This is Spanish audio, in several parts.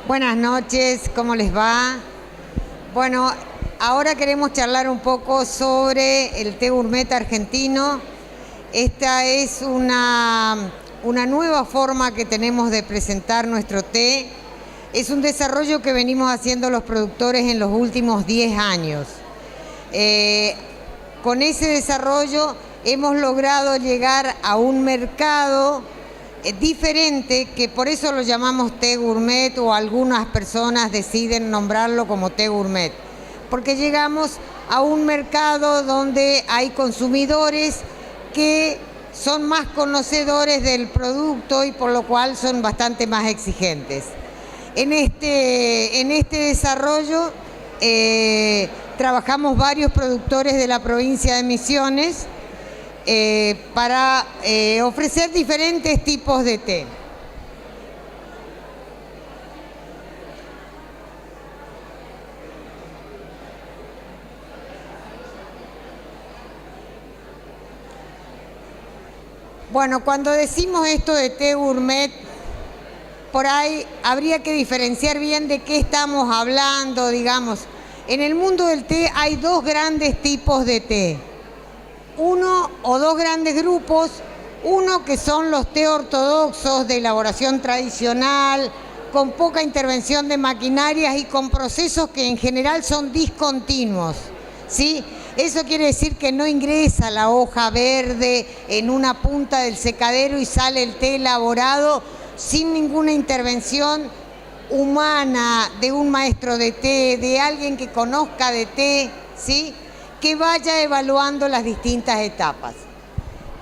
Buenas noches, ¿cómo les va? Bueno, ahora queremos charlar un poco sobre el té gourmet argentino. Esta es una nueva forma que tenemos de presentar nuestro té. Es un desarrollo que venimos haciendo los productores en los últimos 10 años. Con ese desarrollo hemos logrado llegar a un mercado diferente, que por eso lo llamamos té gourmet, o algunas personas deciden nombrarlo como té gourmet, porque llegamos a un mercado donde hay consumidores que son más conocedores del producto y por lo cual son bastante más exigentes. En este desarrollo trabajamos varios productores de la provincia de Misiones para ofrecer diferentes tipos de té. Bueno, cuando decimos esto de té gourmet, por ahí habría que diferenciar bien de qué estamos hablando, digamos. En el mundo del té hay dos grandes tipos de té. Uno o dos grandes grupos, uno que son los té ortodoxos de elaboración tradicional, con poca intervención de maquinarias y con procesos que en general son discontinuos, ¿sí? Eso quiere decir que no ingresa la hoja verde en una punta del secadero y sale el té elaborado sin ninguna intervención humana de un maestro de té, de alguien que conozca de té, ¿sí?, que vaya evaluando las distintas etapas.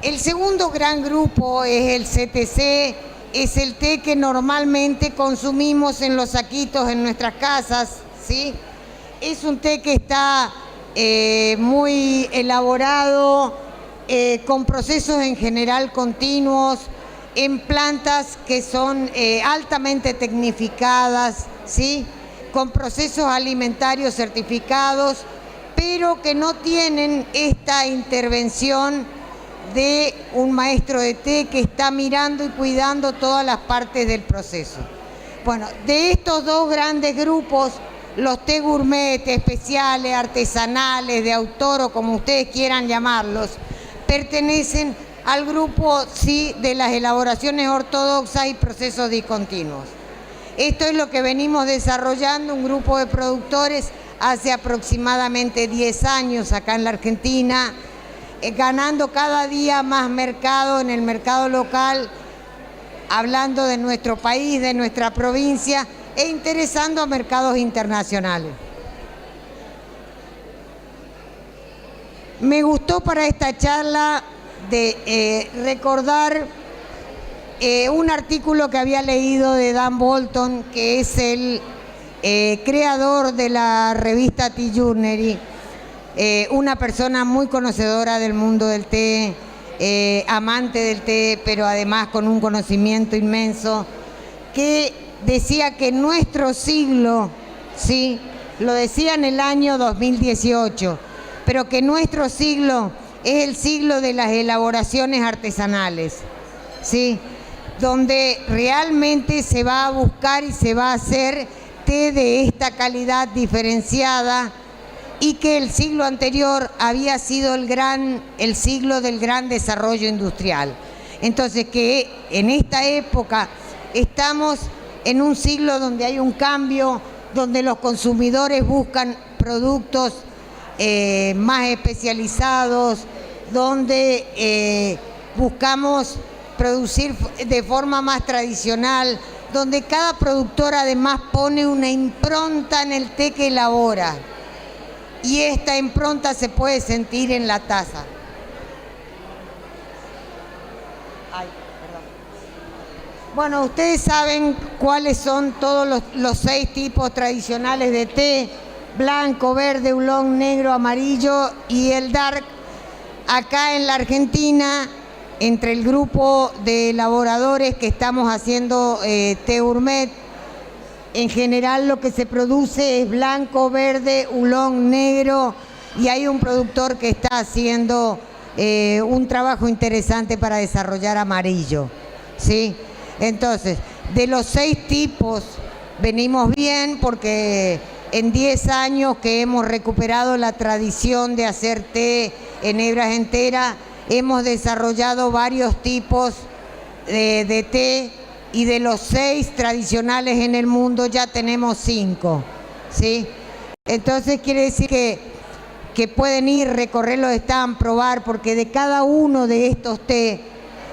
El segundo gran grupo es el CTC, es el té que normalmente consumimos en los saquitos en nuestras casas, ¿sí? Es un té que está muy elaborado, con procesos en general continuos, en plantas que son altamente tecnificadas, ¿sí?, con procesos alimentarios certificados, pero que no tienen esta intervención de un maestro de té que está mirando y cuidando todas las partes del proceso. Bueno, de estos dos grandes grupos, los té gourmet, especiales, artesanales, de autor o como ustedes quieran llamarlos, pertenecen al grupo, sí, de las elaboraciones ortodoxas y procesos discontinuos. Esto es lo que venimos desarrollando, un grupo de productores hace aproximadamente 10 años acá en la Argentina, ganando cada día más mercado en el mercado local, hablando de nuestro país, de nuestra provincia, e interesando a mercados internacionales. Me gustó para esta charla de recordar un artículo que había leído de Dan Bolton, que es el creador de la revista Tea Journey, una persona muy conocedora del mundo del té, amante del té, pero además con un conocimiento inmenso, que decía que nuestro siglo, sí, lo decía en el año 2018, pero que nuestro siglo es el siglo de las elaboraciones artesanales, ¿sí?, donde realmente se va a buscar y se va a hacer té de esta calidad diferenciada, y que el siglo anterior había sido el siglo del gran desarrollo industrial. Entonces, que en esta época estamos en un siglo donde hay un cambio, donde los consumidores buscan productos más especializados, donde buscamos producir de forma más tradicional, donde cada productor además pone una impronta en el té que elabora, y esta impronta se puede sentir en la taza. Bueno, ustedes saben cuáles son todos los 6 tipos tradicionales de té: blanco, verde, oolong, negro, amarillo y el dark. Acá en la Argentina, entre el grupo de elaboradores que estamos haciendo té gourmet, en general lo que se produce es blanco, verde, oolong, negro, y hay un productor que está haciendo un trabajo interesante para desarrollar amarillo, ¿sí? Entonces, de los 6 tipos venimos bien porque en 10 años que hemos recuperado la tradición de hacer té en hebras enteras, hemos desarrollado varios tipos de té, y de los 6 tradicionales en el mundo ya tenemos 5, ¿sí? Entonces quiere decir que pueden ir, recorrer los stands, probar, porque de cada uno de estos té,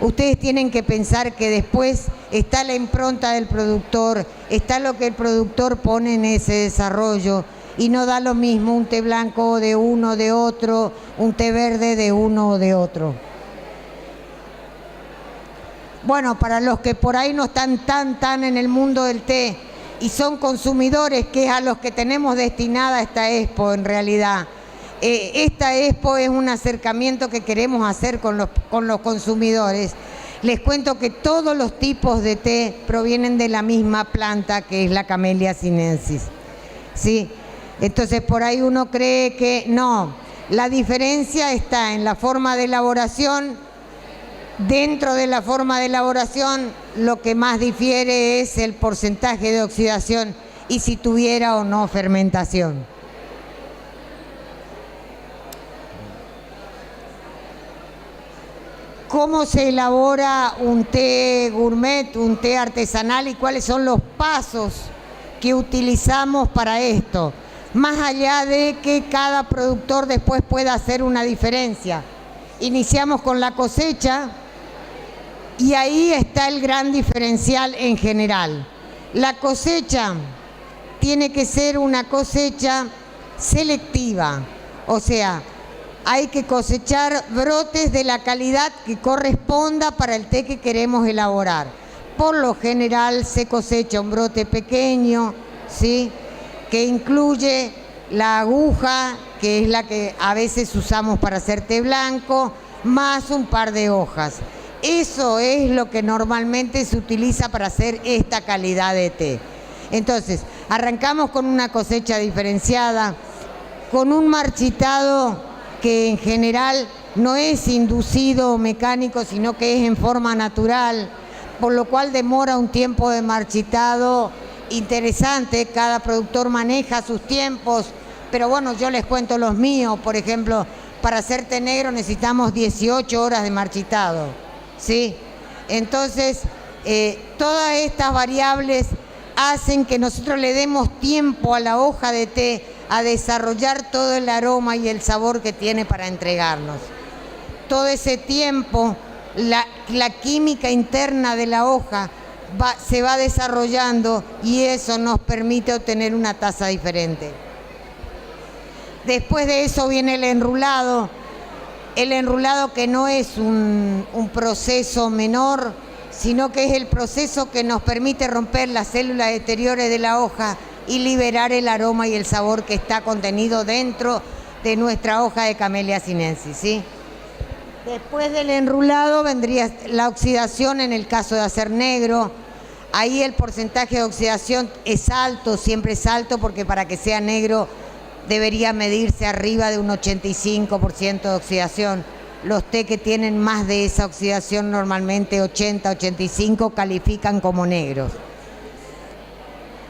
ustedes tienen que pensar que después está la impronta del productor, está lo que el productor pone en ese desarrollo, y no da lo mismo un té blanco de uno o de otro, un té verde de uno o de otro. Bueno, para los que por ahí no están tan en el mundo del té y son consumidores, que es a los que tenemos destinada esta expo en realidad. Esta expo es un acercamiento que queremos hacer con los consumidores. Les cuento que todos los tipos de té provienen de la misma planta, que es la Camellia sinensis, ¿sí? Entonces por ahí uno cree que no. La diferencia está en la forma de elaboración. Dentro de la forma de elaboración, lo que más difiere es el porcentaje de oxidación y si tuviera o no fermentación. ¿Cómo se elabora un té gourmet, un té artesanal, y cuáles son los pasos que utilizamos para esto? Más allá de que cada productor después pueda hacer una diferencia. Iniciamos con la cosecha. Y ahí está el gran diferencial en general. La cosecha tiene que ser una cosecha selectiva, o sea, hay que cosechar brotes de la calidad que corresponda para el té que queremos elaborar. Por lo general se cosecha un brote pequeño, ¿sí?, que incluye la aguja, que es la que a veces usamos para hacer té blanco, más un par de hojas. Eso es lo que normalmente se utiliza para hacer esta calidad de té. Entonces, arrancamos con una cosecha diferenciada, con un marchitado que en general no es inducido o mecánico, sino que es en forma natural, por lo cual demora un tiempo de marchitado interesante. Cada productor maneja sus tiempos, pero bueno, yo les cuento los míos. Por ejemplo, para hacer té negro necesitamos 18 horas de marchitado. ¿Sí? Entonces, todas estas variables hacen que nosotros le demos tiempo a la hoja de té a desarrollar todo el aroma y el sabor que tiene para entregarnos. Todo ese tiempo, la química interna de la hoja se va desarrollando y eso nos permite obtener una taza diferente. Después de eso viene el enrulado. El enrulado, que no es un proceso menor, sino que es el proceso que nos permite romper las células exteriores de la hoja y liberar el aroma y el sabor que está contenido dentro de nuestra hoja de Camellia sinensis, ¿sí? Después del enrulado vendría la oxidación en el caso de hacer negro. Ahí el porcentaje de oxidación es alto, siempre es alto, porque para que sea negro debería medirse arriba de un 85% de oxidación. Los té que tienen más de esa oxidación, normalmente 80-85, califican como negros.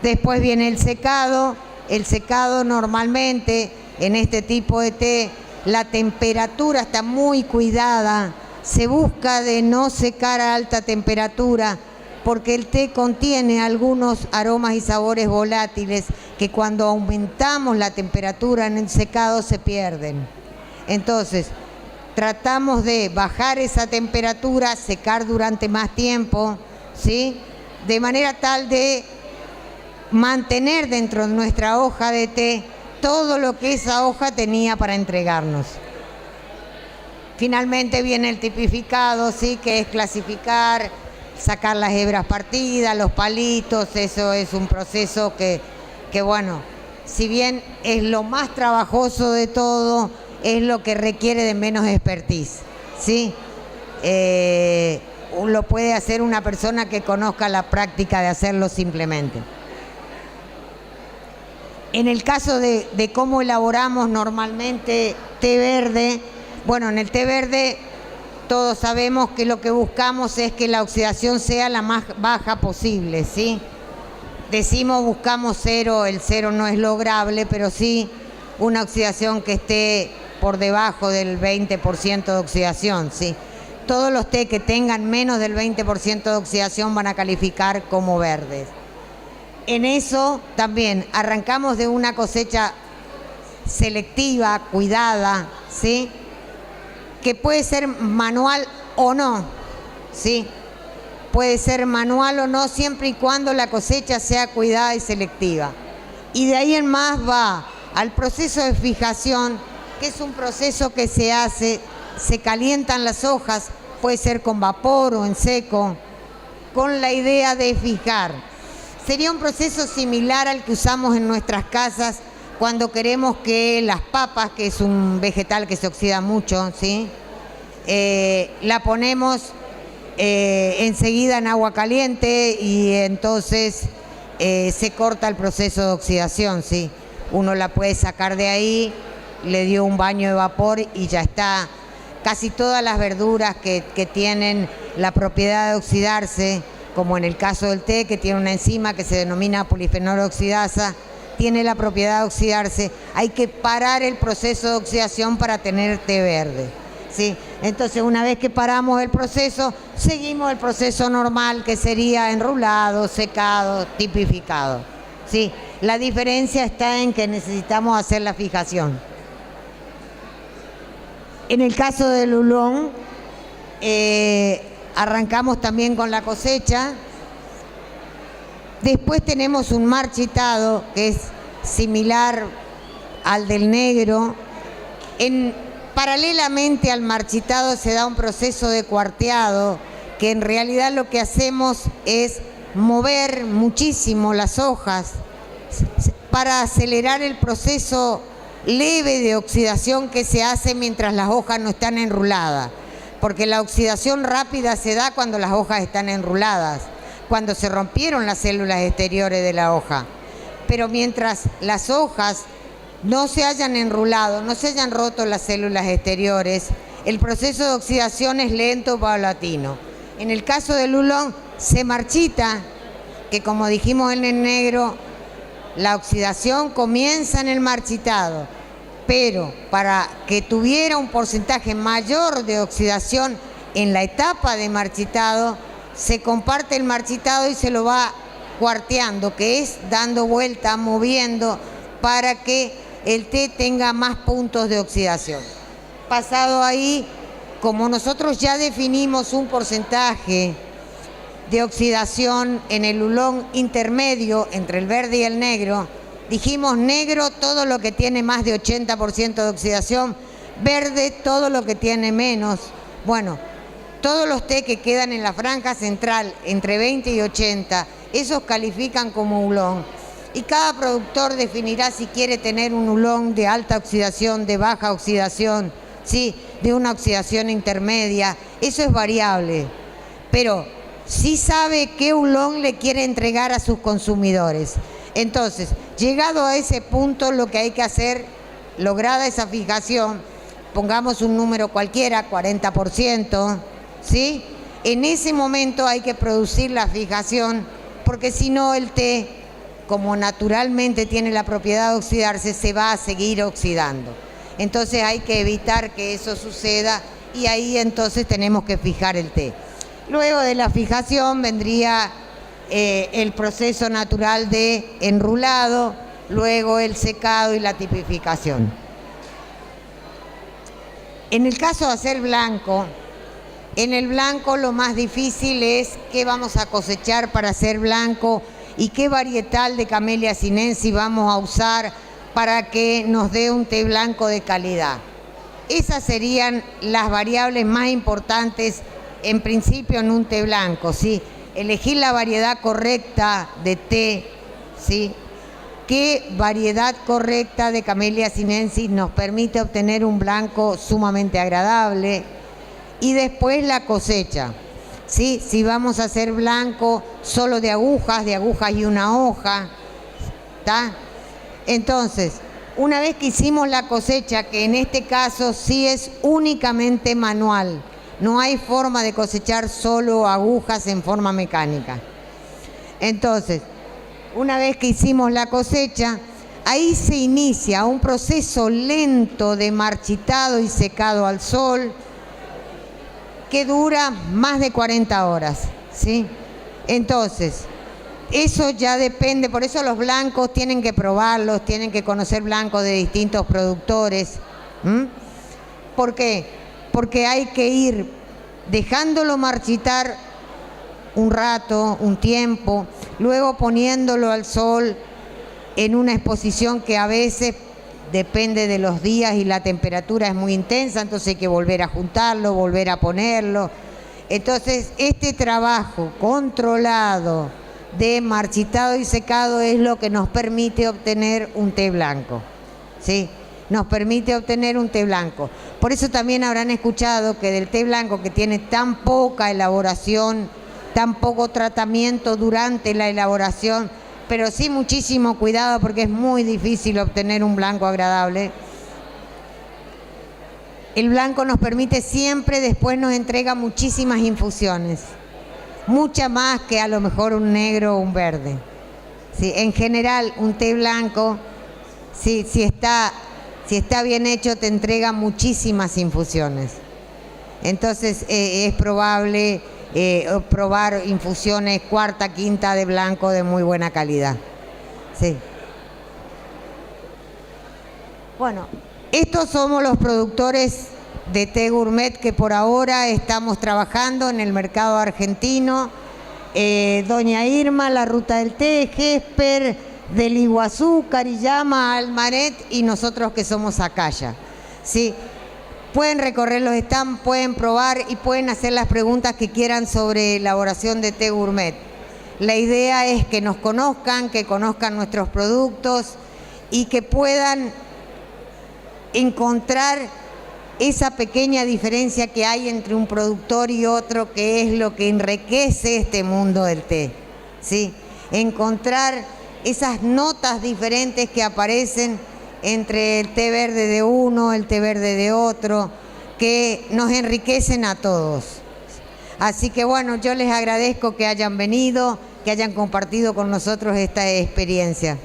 Después viene el secado. El secado normalmente en este tipo de té, la temperatura está muy cuidada. Se busca de no secar a alta temperatura, porque el té contiene algunos aromas y sabores volátiles que cuando aumentamos la temperatura en el secado se pierden. Entonces, tratamos de bajar esa temperatura, secar durante más tiempo, ¿sí?, de manera tal de mantener dentro de nuestra hoja de té todo lo que esa hoja tenía para entregarnos. Finalmente viene el tipificado, ¿sí?, que es clasificar, sacar las hebras partidas, los palitos. Eso es un proceso que bueno, si bien es lo más trabajoso de todo, es lo que requiere de menos expertise, ¿sí? Lo puede hacer una persona que conozca la práctica de hacerlo simplemente. En el caso de cómo elaboramos normalmente té verde, bueno, en el té verde todos sabemos que lo que buscamos es que la oxidación sea la más baja posible, ¿sí? decimos buscamos cero, el cero no es lograble, pero sí una oxidación que esté por debajo del 20% de oxidación, ¿sí? Todos los té que tengan menos del 20% de oxidación van a calificar como verdes. En eso también arrancamos de una cosecha selectiva, cuidada, ¿sí? Que puede ser manual o no, ¿sí? Puede ser manual o no, siempre y cuando la cosecha sea cuidada y selectiva. Y de ahí en más va al proceso de fijación, que es un proceso que se hace, se calientan las hojas, puede ser con vapor o en seco, con la idea de fijar. Sería un proceso similar al que usamos en nuestras casas cuando queremos que las papas, que es un vegetal que se oxida mucho, ¿sí? La ponemos enseguida en agua caliente y entonces se corta el proceso de oxidación, ¿sí? Uno la puede sacar de ahí, le dio un baño de vapor y ya está. Casi todas las verduras que tienen la propiedad de oxidarse, como en el caso del té, que tiene una enzima que se denomina polifenol oxidasa, tiene la propiedad de oxidarse. Hay que parar el proceso de oxidación para tener té verde, ¿sí? Entonces, una vez que paramos el proceso, seguimos el proceso normal, que sería enrulado, secado, tipificado, ¿sí? La diferencia está en que necesitamos hacer la fijación. En el caso del oolong, arrancamos también con la cosecha. Después tenemos un marchitado que es similar al del negro. Paralelamente al marchitado se da un proceso de cuarteado, que en realidad lo que hacemos es mover muchísimo las hojas para acelerar el proceso leve de oxidación que se hace mientras las hojas no están enruladas, porque la oxidación rápida se da cuando las hojas están enruladas, cuando se rompieron las células exteriores de la hoja. Pero mientras las hojas no se hayan enrulado, no se hayan roto las células exteriores, el proceso de oxidación es lento, paulatino. En el caso del oolong se marchita, que como dijimos en el negro, la oxidación comienza en el marchitado, pero para que tuviera un porcentaje mayor de oxidación en la etapa de marchitado, se comparte el marchitado y se lo va cuarteando, que es dando vuelta, moviendo, para que el té tenga más puntos de oxidación. Pasado ahí, como nosotros ya definimos un porcentaje de oxidación en el oolong intermedio entre el verde y el negro, dijimos negro todo lo que tiene más de 80% de oxidación, verde todo lo que tiene menos. Bueno, todos los té que quedan en la franja central entre 20 y 80, esos califican como oolong. Y cada productor definirá si quiere tener un oolong de alta oxidación, de baja oxidación, ¿sí? De una oxidación intermedia. Eso es variable, pero sí sabe qué oolong le quiere entregar a sus consumidores. Entonces, llegado a ese punto, lo que hay que hacer, lograda esa fijación, pongamos un número cualquiera, 40%, ¿sí? En ese momento hay que producir la fijación, porque si no el té, como naturalmente tiene la propiedad de oxidarse, se va a seguir oxidando. Entonces hay que evitar que eso suceda y ahí entonces tenemos que fijar el té. Luego de la fijación vendría el proceso natural de enrulado, luego el secado y la tipificación. En el caso de hacer blanco, en el blanco lo más difícil es qué vamos a cosechar para hacer blanco y qué varietal de Camellia sinensis vamos a usar para que nos dé un té blanco de calidad. Esas serían las variables más importantes en principio en un té blanco, ¿sí? Elegir la variedad correcta de té, ¿sí? ¿Qué variedad correcta de Camellia sinensis nos permite obtener un blanco sumamente agradable? Y después la cosecha, ¿sí? Si vamos a hacer blanco solo de agujas y una hoja, ¿está? Entonces, una vez que hicimos la cosecha, que en este caso sí es únicamente manual, no hay forma de cosechar solo agujas en forma mecánica. Entonces, una vez que hicimos la cosecha, ahí se inicia un proceso lento de marchitado y secado al sol que dura más de 40 horas, ¿sí? Entonces, eso ya depende, por eso los blancos tienen que probarlos, tienen que conocer blancos de distintos productores. ¿Por qué? Porque hay que ir dejándolo marchitar un rato, un tiempo, luego poniéndolo al sol en una exposición que a veces depende de los días y la temperatura es muy intensa, entonces hay que volver a juntarlo, volver a ponerlo. Entonces, este trabajo controlado de marchitado y secado es lo que nos permite obtener un té blanco, ¿sí? Nos permite obtener un té blanco. Por eso también habrán escuchado que del té blanco, que tiene tan poca elaboración, tan poco tratamiento durante la elaboración, pero sí muchísimo cuidado porque es muy difícil obtener un blanco agradable. El blanco nos permite siempre, después nos entrega muchísimas infusiones, muchas más que a lo mejor un negro o un verde. Sí, en general, un té blanco, si está bien hecho, te entrega muchísimas infusiones. Entonces, es probable probar infusiones cuarta, quinta de blanco de muy buena calidad. Sí. Bueno, estos somos los productores de té gourmet que por ahora estamos trabajando en el mercado argentino. Doña Irma, La Ruta del Té, Jesper, del Iguazú, Carillama, Almaret y nosotros que somos Acaya. ¿Sí? Pueden recorrer los stands, pueden probar y pueden hacer las preguntas que quieran sobre elaboración de té gourmet. La idea es que nos conozcan, que conozcan nuestros productos y que puedan encontrar esa pequeña diferencia que hay entre un productor y otro, que es lo que enriquece este mundo del té, ¿sí? Encontrar esas notas diferentes que aparecen entre el té verde de uno, el té verde de otro, que nos enriquecen a todos. Así que bueno, yo les agradezco que hayan venido, que hayan compartido con nosotros esta experiencia.